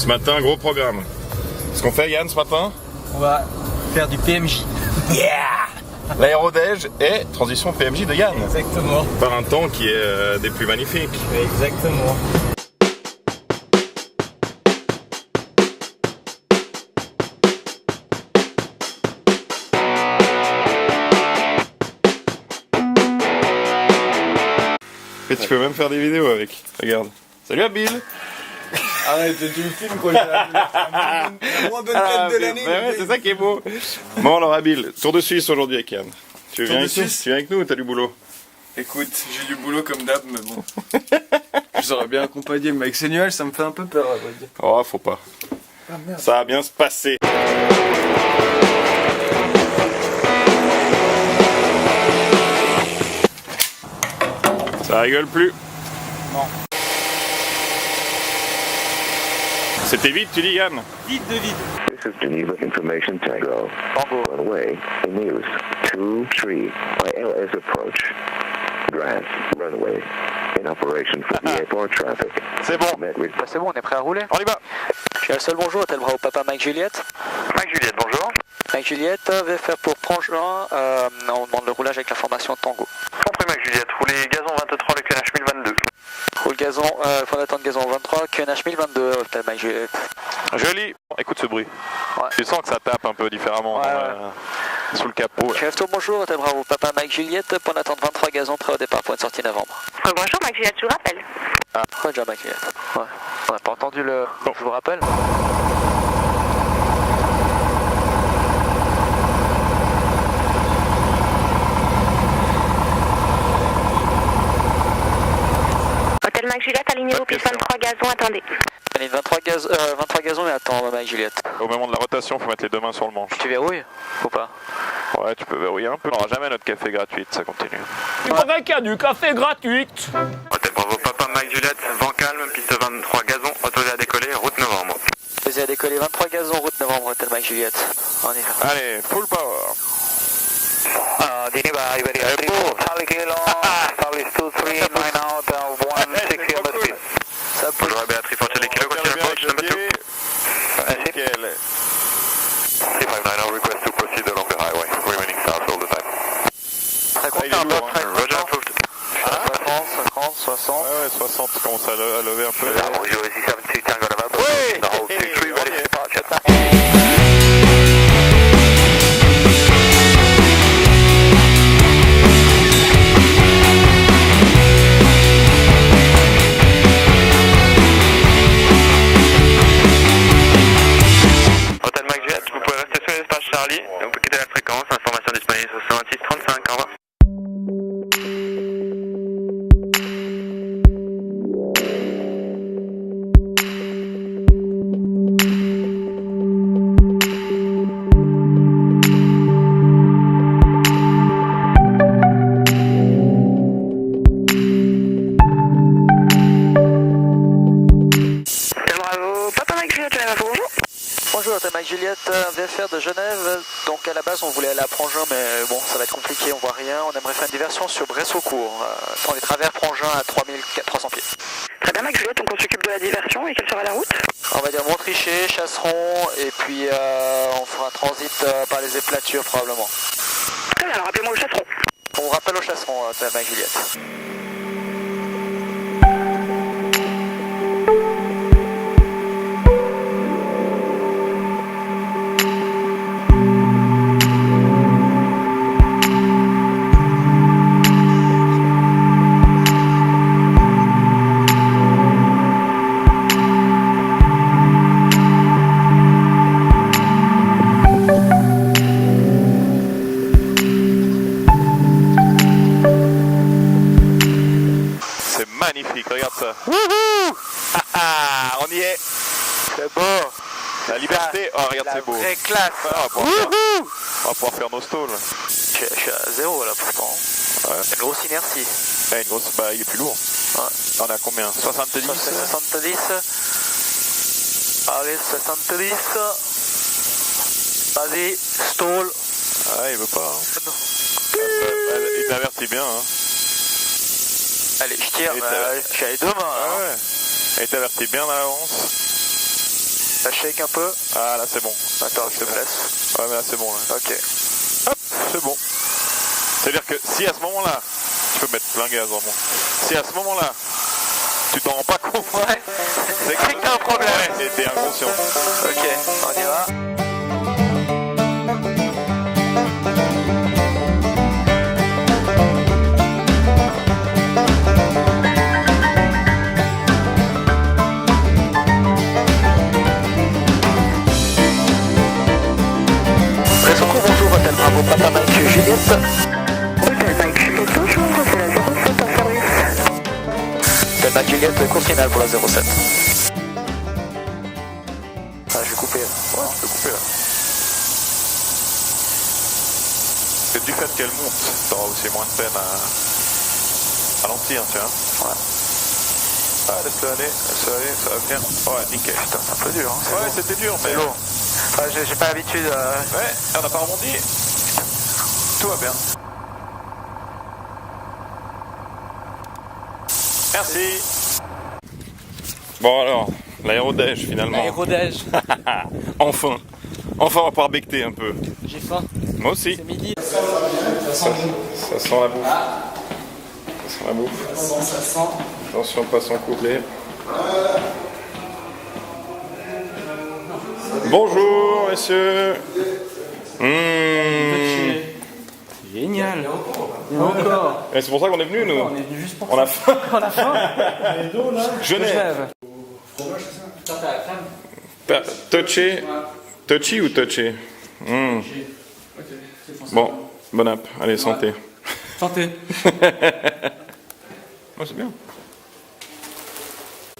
Ce matin, gros programme. Ce qu'on fait, Yann, ce matin? On va faire du PMJ. Yeah! L'aérodège et transition PMJ de Yann. Exactement. Par un temps qui est des plus magnifiques. Exactement. Et tu peux même faire des vidéos avec. Regarde. Salut Abil! Arrête, tu me filmes quoi. La moins bonne tête de l'année. Ouais, c'est ça qui est beau. Bon alors Abil, tour de Suisse aujourd'hui avec Yann. Tu viens avec nous? Tu viens avec nous ou t'as du boulot? Écoute, j'ai du boulot comme d'hab, mais bon. Je serais bien accompagné, mais avec ces nuages, ça me fait un peu peur, à vrai dire. Oh, faut pas. Ah merde. Ça va bien se passer. Ça rigole plus. Non. C'était vite, tu dis Yann? Vide de vide. This is Geneva Information Tango. Runway, news, 2-3, ILS approach. Grant, runway, in operation for the airport traffic. C'est bon. Met with C'est bon, on est prêt à rouler. On y va. Je suis le seul bonjour, hôtel Bravo Papa Mike Juliette. Mike Juliette, bonjour. Mike Juliette, va faire pour Prangin, on demande le roulage avec la formation Tango. Compris Mike Juliette, roulez gazon 23, le QNH 1022. Roule gazon, point d'attente gazon 23, QNH 1022, hôtel Mike Juliette. Joli. Écoute ce bruit. Ouais. Tu sens que ça tape un peu différemment sous le capot. Je rêve tout bonjour, hôtel Bravo Papa Mike Juliette, point d'attente 23 gazon, prêt au départ pour une sortie novembre. Bonjour, Mike Juliette, je vous rappelle. Ouais, déjà Mike Juliette. Ouais. On n'a pas entendu le... Bon. Je vous rappelle. Hôtel Mike Juliette, alignez-vous, piste 23 gazon, attendez. Allez, 23 gazon, mais attends, Mike Juliette. Au moment de la rotation, faut mettre les deux mains sur le manche. Tu verrouilles ou pas? Ouais, tu peux verrouiller un peu. On n'aura jamais notre café gratuit, ça continue. Il paraît qu'il y a du café gratuit. Hôtel Bravo Papa Mike Juliette, vent calme, piste 23 gazon, autorisé à décoller, route novembre. Vous à décoller 23 gazon, route novembre, hôtel Mike Juliette. On y va. Allez, full power. Geneva, Iberia, airport, Halikilon, Paris 23, 9 out, 160 on the speed. Ça peut... Bonjour Béatrice, Angelique, Kilo, continue approach, number 2. Nickel. 359, request to proceed along the highway, remaining south all the time. Très il est content, lourd, top, hein. très Roger, content. approved. 50, 60. Ouais, 60 commence à lever un peu. Bonjour, ici 72 Tango November. Oui. The whole 2-3, ready for departure. Hôtel Mike Juliette, vous pouvez rester sur l'espace Charlie, et vous pouvez quitter la fréquence, information disponible sur 126 35, au revoir. Bravo, Papa Mike Juliette, bonjour. Bonjour, hôtel Mike Juliette, VFR de Genève. Donc à la base, on voulait aller à Prangin, mais bon, ça va être compliqué, on voit rien. On aimerait faire une diversion sur Bressocourt, dans les travers Prangin à 3300 pieds. Très bien, Mike Juliette, donc on s'occupe de la diversion, et quelle sera la route? On va dire Montricher, Chasseron, et puis on fera un transit par les éplatures probablement. Très bien, alors appelez-moi au chasseron. On vous rappelle au Chasseron, hôtel Mike Juliette. C'est magnifique, regarde ça. Wouhou! On y est. C'est beau. La liberté. Oh, regarde, c'est beau. Vraie classe. On va pouvoir faire nos stalls. Je suis à 0 là pourtant. Ouais. Une grosse inertie. Une grosse, bah, il est plus lourd. Ouais. On a combien? 70? 70. Allez, 70. Vas-y, stall. Ah, il veut pas. Hein. Non. Il t'avertit bien. Hein. Allez, je tire, Et je suis allé deux mains. Ah hein. ouais. Il t'avertit bien à l'avance. Ça shake un peu. Ah là c'est bon. Attends, je te bon. laisse. Ouais mais là c'est bon là. Ok. Hop, c'est bon. C'est-à-dire que si à ce moment-là, tu peux mettre plein gaz vraiment. Si à ce moment-là, tu t'en rends pas compte, Ouais. c'est que t'as un problème. Ouais, t'es inconscient. Ok, on y va. Secours, bonjour, hôtel Bravo, Papa Mike Juliette. Hôtel Mike Juliette, bonjour, c'est la 07 en service. Hôtel Mike Juliette, course finale pour la 07. Ah, je vais couper. Ouais, tu peux couper là. C'est du fait qu'elle monte, t'auras aussi moins de peine à ralentir, tu vois. Ouais. Ah, laisse-le aller, ça va venir. Ouais, nickel. Putain, c'est un peu dur. Hein, Ouais, c'était dur, mais... c'est lourd. Enfin, j'ai pas l'habitude. Ouais, on n'a pas rebondi. Tout va bien. Merci. Bon alors, l'aérodège finalement. L'aérodège. Enfin. Enfin on va pouvoir becter un peu. J'ai faim. Moi aussi. C'est midi. Ça sent la bouffe. Ça sent la bouffe. Ça sent. Attention, pas son couplet. Bonjour messieurs. Génial. Et encore. Et c'est pour ça qu'on est venu nous. On est venu juste pour On a faim. On a faim. Genève. Fromage, c'est ça. T'as la crème. Touchy ou touché? Bon, bon app. Allez, santé. Santé. Oh, c'est bien.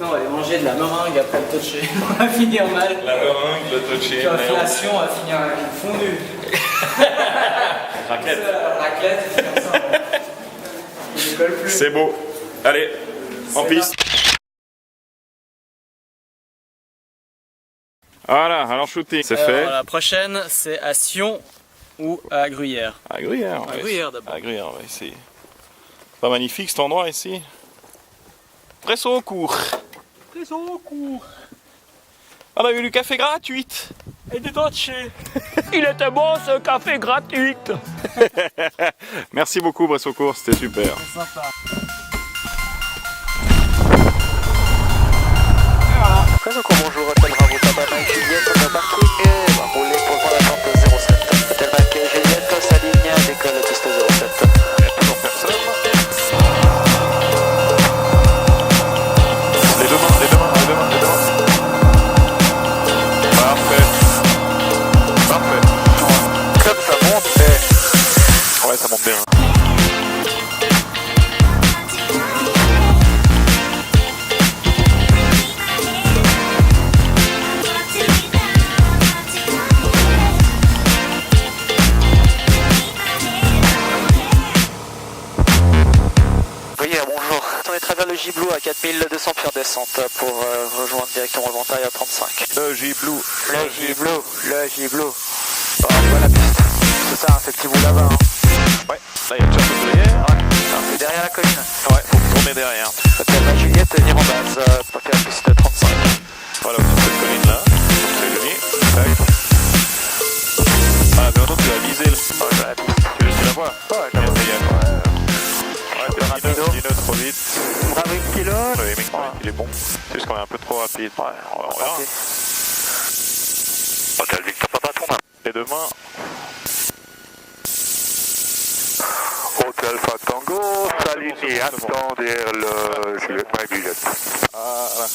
On va aller manger de la meringue après le touché. On va finir mal. La meringue, le touché. L'inflation, on va finir avec une fondue. Raclette. Raclette, comme ça. On décolle plus. C'est beau. Allez, en piste. Voilà, alors shooter, c'est fait. La prochaine, c'est à Sion ou à Gruyère. À Gruyère. À Gruyère d'abord. À Gruyère, on va essayer. Pas magnifique cet endroit ici. Presso court. Presso court. On a eu du café gratuit. Et des dolce. Il était bon ce café gratuit. Merci beaucoup Bressocourt, c'était super. C'est sympa. Secours, bonjour, hôtel Bravo, Papa Mike Juliette, on va parking et on va rouler pour prendre la pente 07. Hôtel Mike Juliette, s'aligne, décolle piste 07. Toujours personne. Les deux mains. Parfait. Comme ça monte, Ouais, ça monte bien. bonjour. On est à travers le J-Blue à 4200 pieds en descente pour rejoindre directement le ventail à 35. Le J-Blue. Le J-Blue. Oh, on voit la piste. C'est ça, c'est le petit bout là-bas. Hein. Ouais, là il y a le château de Gruyère. Ouais, c'est derrière la colline. Ouais, faut tourner derrière. Hôtel La Juliette, venir en base pour faire la piste 35. Voilà, vous avez cette colline là. C'est joli. Tac. Ah, mais maintenant tu vas viser le. Ouais, je la piste. Tu la vois? Ouais, je la vois. Dis-le trop vite. Bravo pilote. Le aiming il est bon. C'est juste qu'on est un peu trop rapide. Ouais, on verra. Hôtel Victor Papa Tourna. Et demain, Hôtel Fatango, s'aligner, attendre le Juliette Mike Juliette. ah, là.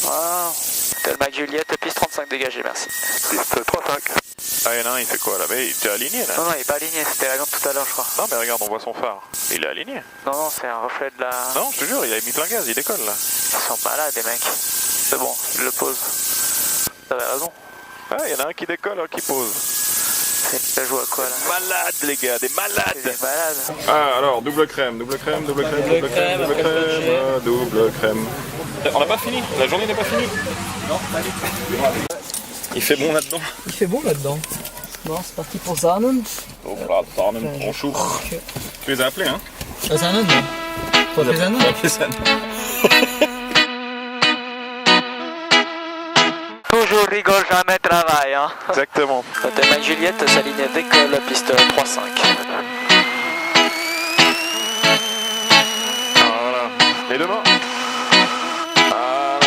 Ah, Hôtel Mike Juliette, piste 35 dégagée, merci. Piste 35. Ah, il y en a un, il fait quoi là? Mais il était aligné là. Non, non, il est pas aligné, c'était la tout à l'heure, je crois. Non, mais regarde, on voit son phare. Il est aligné. Non, non, c'est un reflet de la... Non, je te jure, il a mis plein gaz, il décolle là. Ils sont malades, les mecs. C'est bon, je le pose. T'avais raison. Ah, il y en a un qui décolle, un qui pose. Ça joue à quoi, là? Malades, les gars, des malades. Des malades. Ah, alors, double crème. Double crème, après le Double crème. On n'a pas fini, la journée n'est pas finie. Non, pas du tout. Il fait bon là-dedans. Il fait bon là-dedans. Bon, c'est parti pour Zanen. Oh, là, bonjour. Tu les as appelés, hein? Zanen, non? Toi, tu Zanen? toujours rigole, jamais travaille. Hein. Exactement. Hôtel Mike Juliette s'aligne décolle, piste 3-5. Voilà. Et demain. Voilà.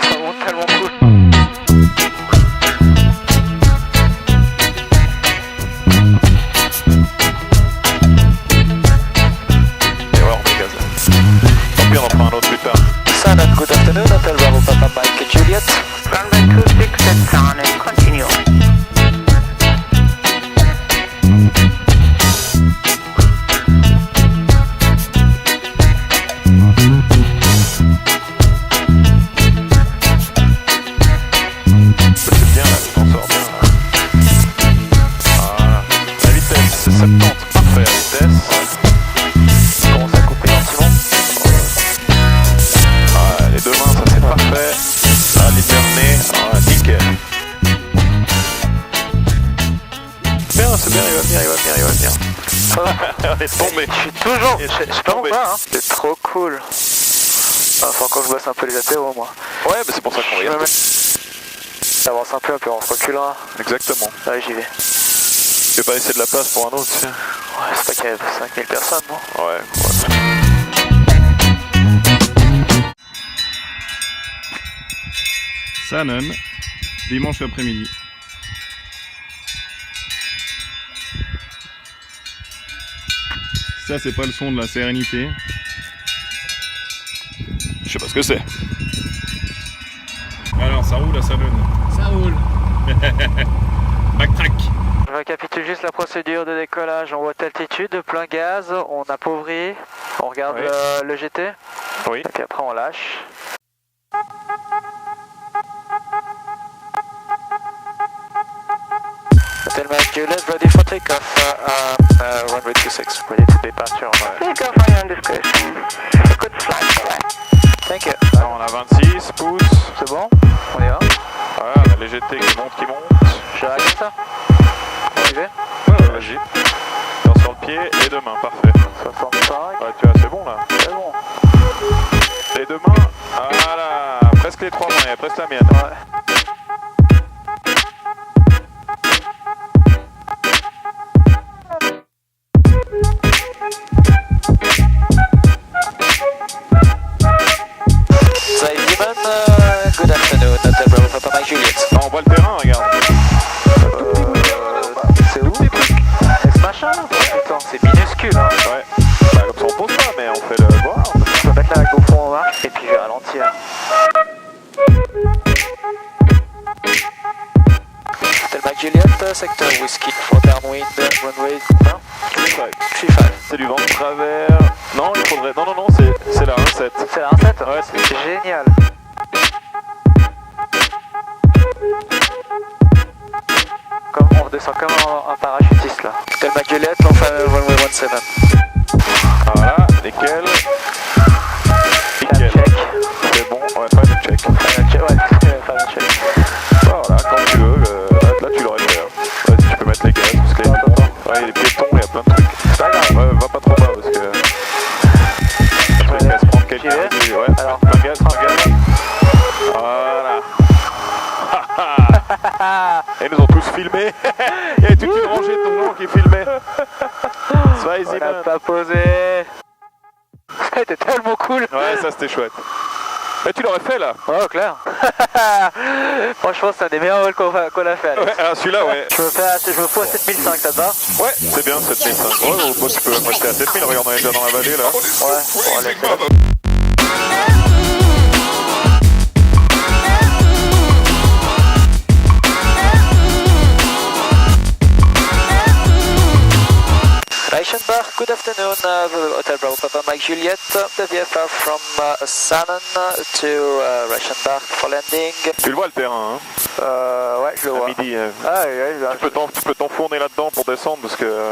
Ça monte tellement cool. Et ouais, on met gaz là. Tant pis, on en fera un autre plus tard. Sanan, good afternoon, Hotel Bravo Papa Mike Juliette. Runway 26 at Sun and continue. C'est bien là, tu t'en sors bien là. Voilà. La vitesse, c'est 70. Parfait, la vitesse. Commence à couper gentiment. Voilà, les deux mains, ça c'est parfait. La ligne nez, voilà, nickel. Bien, c'est bien, il va venir, il va venir, il va venir. On est tombé. Je suis toujours, je sais pas tombé. pourquoi, hein. C'est trop cool. Ah, faut encore que je baisse un peu les apéros, moi. Ouais, mais c'est pour ça qu'on regarde. J'avance un peu, puis on se reculera. Exactement. Ouais, j'y vais. Tu veux pas laisser de la place pour un autre, tiens. Ouais, c'est pas qu'il y a 5000 personnes, non? Ouais, ouais. Sanon, dimanche après-midi. Ça, c'est pas le son de la sérénité. Je sais pas ce que c'est. Alors, ça roule à Sanon. Ça roule. Backtrack. Je récapitule juste la procédure de décollage en haute altitude, plein gaz, on appauvrit, on regarde Oui. le GT, Oui. et puis après on lâche. Hotel Mike Juliette, ready for takeoff, runway 26, ready to departure. Take off on your discretion. Have a good flight, bye-bye. Thank you. Alors, on a 26 pouces. C'est bon? On y va? Voilà, on a les GT qui montent, qui montent. Je règle ça? On y va? Ouais, vas-y. Tiens sur le pied et deux mains, parfait. 65, Ouais, tu vois, c'est bon là. c'est bon. Les deux mains, voilà. Presque les trois mains, il y a presque la mienne. Ouais. Simon, good afternoon, Hotel Bravo Papa Mike Juliette. Non, on voit le terrain, regarde. C'est où? C'est ce machin là? Putain, c'est minuscule hein. Ouais. Bah, comme ça on pose pas, mais on fait le voir. Je peux mettre la GoPro en marche et puis je vais ralentir. Hotel Mike Juliette, secteur Whiskey for downwind, runway 35. C'est du vent de travers. Non, il faudrait. Non, non, non, c'est la 1.7. C'est la 1.7? Ouais, C'est génial. Comme on redescend comme un parachutiste là. Hotel Mike Juliette, on fait runway 17. Voilà, nickel. Fan Nickel. check. C'est bon, ouais, final check. Fan check, ouais, fan check. Voilà, quand tu veux, là tu l'aurais fait. Hein. Vas-y, tu peux mettre les gaz, parce que là, il y a les piétons, il y a plein de trucs. C'est pas grave, ouais, va pas trop bas, parce que. Je vais se prendre quelques J'y vais. minutes. Ouais, Alors, plein gaz, plein gaz. Voilà. Et ils nous ont tous filmés. Il y avait toute une rangée de gens qui filmaient. Sois On n'a pas posé. Ça a été tellement cool. Ouais, ça c'était chouette. Mais tu l'aurais fait là. Oh, clair. Franchement, c'est un des meilleurs vols qu'on a fait. Alex. Ouais, alors celui-là, ouais. Je me fous à 7005, ça te va? Ouais, c'est bien 7005. Ouais, bon, tu peux même rester à 7000, regarde, on est déjà dans la vallée là. Ouais, bon, allez, c'est bon. Reichenbach, good afternoon, Hotel Bravo Papa Mike Juliette, the VFR from Sanon to Reichenbach for landing. Tu le vois le terrain, hein. Ouais, je le À vois. midi. Ah, ouais, Tu peux t'enfourner là-dedans pour descendre parce que.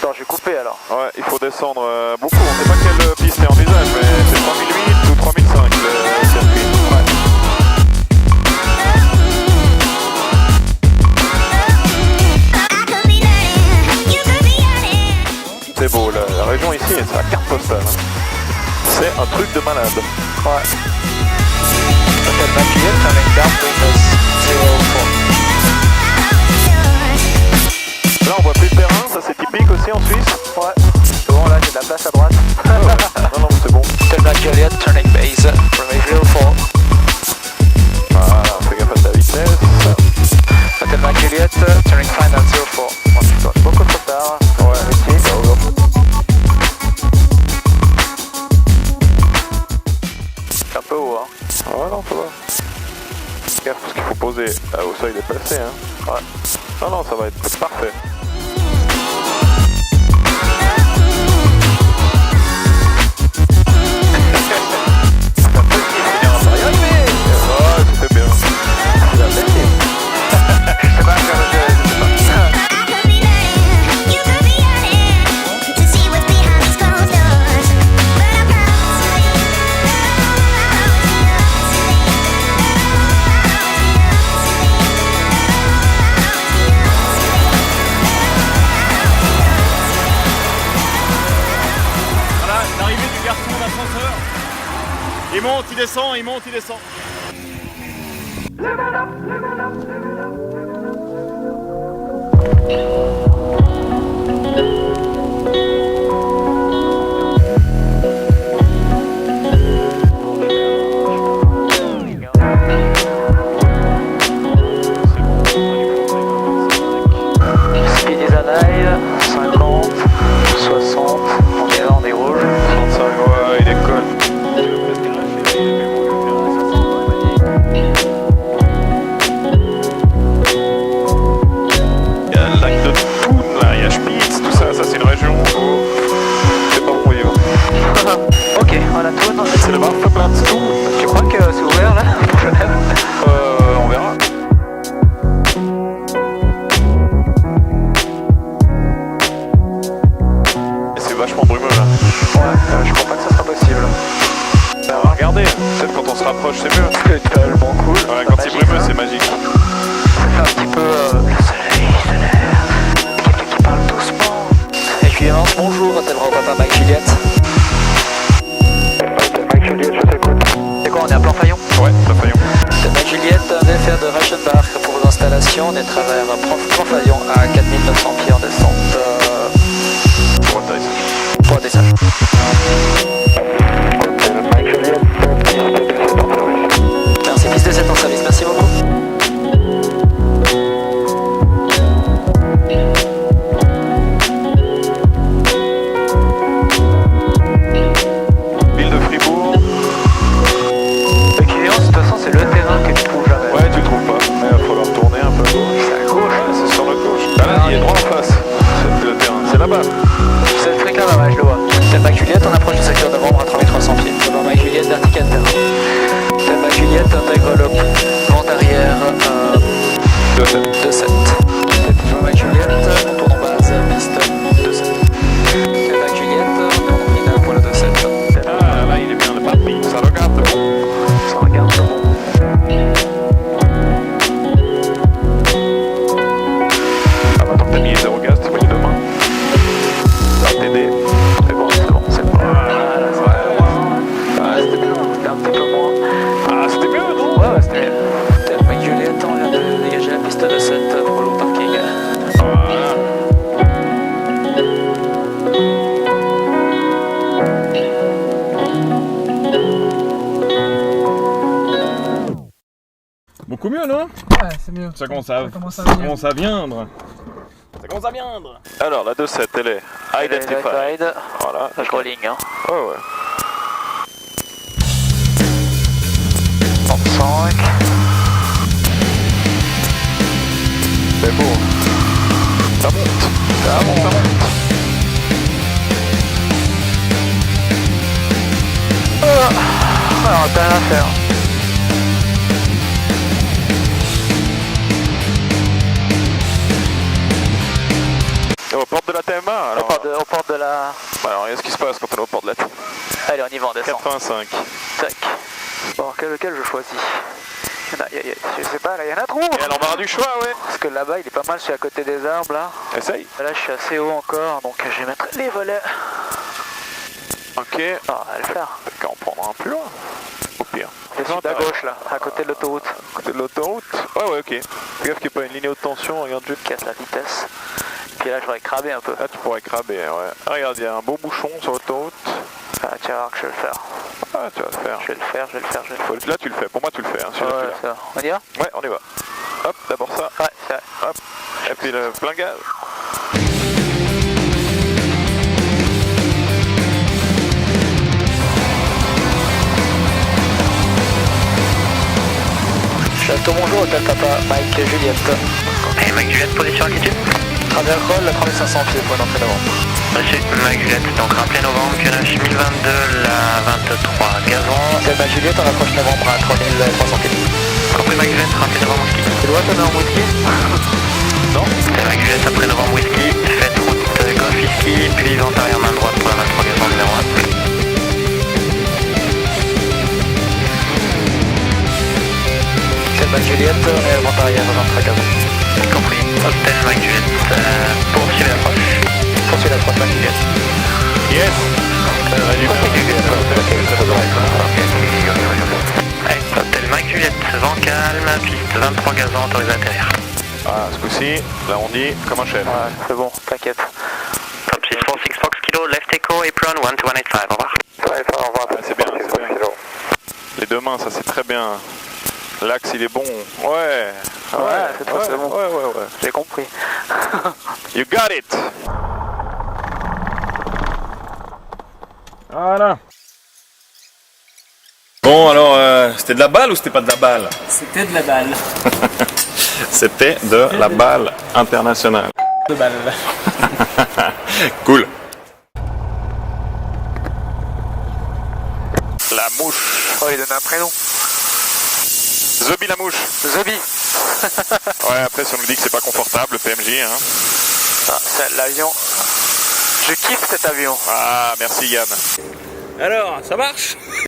Attends, je vais couper alors. Ouais, il faut descendre beaucoup. On sait pas quelle piste est envisage, mais c'est 3008 ou 3005 le circuit. Ouais. C'est beau, la région ici, c'est la carte postale. Hein. C'est un truc de malade. Ouais. Hotel Mac Juliet, turning downwind 04. Là on voit plus le terrain, ça c'est typique aussi en Suisse. Ouais. C'est bon, là j'ai de la place à droite. Non, c'est bon. Hotel Mac Juliet, turning base, runway 04. Voilà, fais gaffe à ta vitesse. Hotel Mac Juliet, turning final 04. Bon, beaucoup trop tard. Ouais, ici, ça va. C'est un peu haut, hein. Ouais, non, ça va. Fais gaffe parce qu'il faut poser au seuil déplacé, hein. Ouais. Non, non, ça va être parfait. Ouais, c'était bien. C'est la belle team. Je sais pas, je sais pas. Voilà, l'arrivée du garçon d'ascenseur. Il monte, il descend, il monte, il descend. Speed is an eye, 50, 60, on est là, on est rouge. 35, ouais, il décolle. Il y a le lac de Thun, là, il y a Spitz, tout ça, ça c'est une région. Je sais pas où il va. Ok, on a tout. C'est le Marfaplatz Thun. Tu crois que c'est ouvert là pour Genève? On verra. Et c'est vachement brumeux là. Ouais, je crois pas que ça sera possible. On va regarder, peut-être quand on se rapproche c'est mieux. C'est tellement cool. Ouais, quand c'est brumeux c'est magique. Ça fait un petit peu le soleil, de l'air, quelqu'un qui parle doucement. Et puis lance bonjour, Hotel Papa Mike Juliette. Hotel Mike Juliette, je t'écoute. C'est quoi, on est à Plan-Fayon? Ouais, ça faillon. Hotel Mike Juliette, un VFR de Reichenbach pour vos installations, des travers Plan-Fayon à 4900 pieds en descente. Pour atterrissage. Pour atterrissage. Hotel Mike Juliet, Merci, piste de 7 en service, merci beaucoup. Ville de Fribourg. Le client, de toute façon, c'est le terrain que tu trouves jamais. Ouais, tu trouves pas. Mais il va falloir tourner un peu à gauche. C'est à gauche. Ouais, c'est sur notre gauche. Ah là, il est droit en face. C'est le terrain, c'est là-bas. C'est le fric là, ouais, je le vois. Hotel Mac Juliette, on approche du secteur de novembre à 3300 pieds. Hotel Mac Juliette, vertical terrain. Hotel Mac Juliette intègre le vent arrière 2-7. Hotel Mac Juliette, on tourne en base, piste 2-7. Hotel Mac Juliette, on tourne en final pour le 2-7. Ah là, il est bien le parti. Ça regarde bon. Ça regarde le bon. Ah bah tant que t'as mis les 0 gaz, t'es pas les deux mains. Ça va t'aider. C'est bon, c'est bon, c'est bon. Ah, c'était bien, c'était un petit peu moins. Ah, c'était mieux, non? Ouais, c'était bien. Hotel Mac Juliette, on vient de dégager la piste de 7 pour le parking. Voilà. Beaucoup mieux, non? Ouais, c'est mieux. Ça commence à, commence à ça venir. commence à viendre. Ça commence à viendre. Alors, la 2-7, elle est identified. Identified. Voilà. Rolling, hein. Ouais, ouais. 35. C'est beau. Ça monte. Ça monte, ça monte. Alors, t'as rien à faire. Et aux portes de la TMA, alors. Au port de la... Alors, qu'est-ce qui se passe quand on est aux portes de la TMA? Allez, on y va, on descend. 85. Tac. Bon, lequel je choisis? Je sais pas, là, il y en a trop. Et à l'embarras du choix, ouais. Parce que là-bas, il est pas mal, je suis à côté des arbres, là. Essaye. Là, je suis assez haut encore, donc je vais mettre les volets. Ok. Ah, on va le faire. Peut-être qu'à en prendre un plus loin. Au pire. T'es rejoint. À gauche là, à côté de l'autoroute. À côté de l'autoroute. Ouais, ouais, ok. Fais gaffe qu'il n'y ait pas une ligne haute tension, regarde juste. Casse la vitesse. Puis là, j'aurais crabé un peu. Là, tu pourrais craber, ouais. Ah, regarde, il y a un beau bouchon sur l'autoroute. Ah, tu vas voir que je vais le faire. Ah, tu vas le faire. Je vais le faire. Là, tu le fais. Pour moi, tu le fais. Hein, Ouais, ça va. On y va? ouais, on y va. Hop, d'abord ça. Ouais, c'est vrai. Hop. Et puis le plein gaz. Château bonjour, hôtel Papa, Mike Juliette. Et Mike Juliette, position altitude. Travers col, 3500 pieds, point d'entrée novembre. Reçu, Mike Juliette, donc rappelé novembre, QNH 1022, la 23, gazon. Hôtel Mike Juliette, on approche novembre à 3300 pieds. Compris Mike Juliette, rappelé novembre whisky. Tu dois te mettre en whisky? Non. C'est Mike Juliette, après novembre whisky, faites route golf whisky, puis vente arrière main droite pour la 23 gazon numéro 1. Mike Juliette, on est à vente arrière, 23 gazon. Compris. Hôtel Mike Juliette, poursuivez l'approche. Poursuivez l'approche, Mike Juliette. Yes. Allez, hôtel Mike Juliette, vent calme, piste 23 gazon, autorisé à atterrir. Ah, ce coup-ci, là on dit comme un chef. Ouais, c'est bon, t'inquiète. Top 646 Fox Kilo, left echo, apron 12185, au revoir. Ouais, au revoir. Ah, c'est bien, c'est bien. Les deux mains, ça c'est très bien. L'axe il est bon. Ouais. cette fois, c'est bon. Ouais. J'ai compris. You got it. Voilà. Bon, alors, c'était de la balle ou c'était pas de la balle? C'était de la balle. C'était de la balle internationale. De balle. Cool. La mouche. Oh, il donne un prénom. Zobi la mouche. Zobi. Ouais, après si on nous dit que c'est pas confortable, le PMJ, hein. Ah, c'est l'avion. Je kiffe cet avion. Ah, merci Yann. Alors, ça marche?